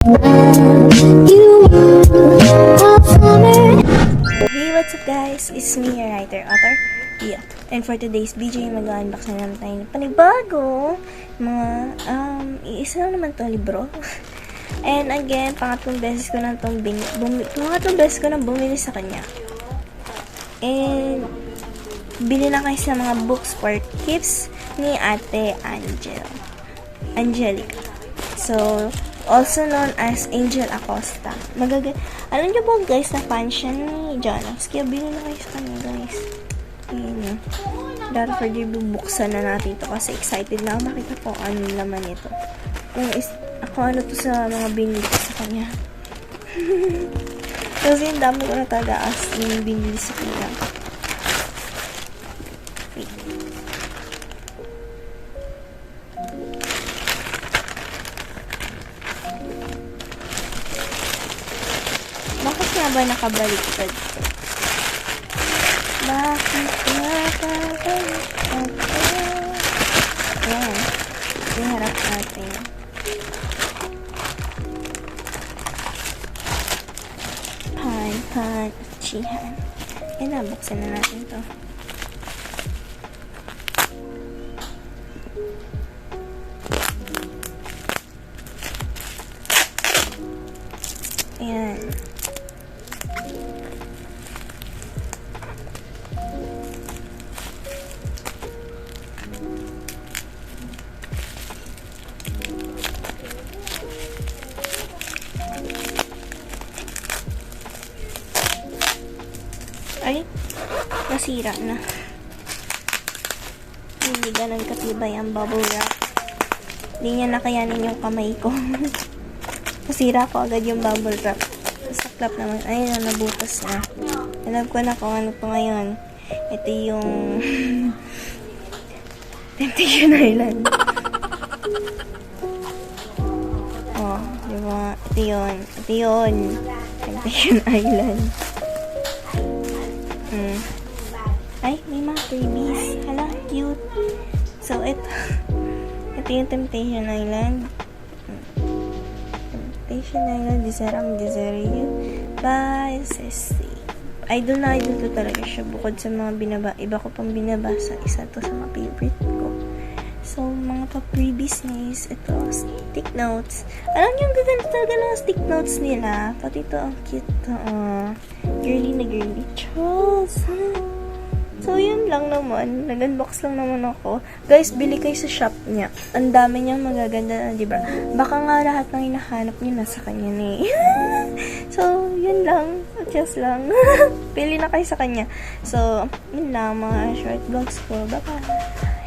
Hey, what's up guys? It's me, your writer, author, Pia. And for today's video, mag-unbox na naman tayo ng panibago. Iisa lang naman to libro. And again, pangatlong beses ko na bumili sa kanya. And bili na kayo sa mga books for tips ni Ate Angelica. So, also known as Angel Acosta. Alam niyo ba guys, na fan siya ni Jonas? Kaya bili na kayo sa kanya guys. Ayan. Dahil for the bubuksan na natin ito kasi excited na ako makita po ano laman ito. Ako ano to sa mga binili ko sa kanya. Kasi yung dami ko na talaga as yung binili sa kanya. Wait. Bakit nga ba nakabaliktad ito? Bakit nakabaliktad ito? Ayan. Iharap natin. Chihan. Ayan na, buksan na natin ito. Ayan. Ay, nasira na. Hindi ganun katibay ang bubble wrap. Hindi niya nakayanin yung kamay ko. Nasira ko agad yung bubble wrap. Saklap naman. Ayun na, nabutas na. Alam ko na kung ano to ngayon. Ito yung Temptation Island. Oh, diba? Ito yun. Ito yun. Temptation Island. Ay, may mga freebies. Hala, cute. So, ito yung Temptation Island. Temptation Island, Desire You by Ceci. Idol na idol to talaga siya. Bukod sa mga iba ko pang binabasa, isa to sa mga favorite ko. So, mga pa-freebies guys. Ito, stick notes. Alam niyo, ang gaganda talaga ng stick notes nila. Pati ito, ang cute. Girly na girly. Charles. So, yun lang naman. Nag-unbox lang naman ako. Guys, bili kayo sa shop niya. Ang dami niyang magaganda na, diba? Baka nga lahat ng hinahanap niyo nasa kanya na eh. So, yun lang. Just lang. Pili na kayo sa kanya. So, yun lang mga short vlogs ko. Bye-bye.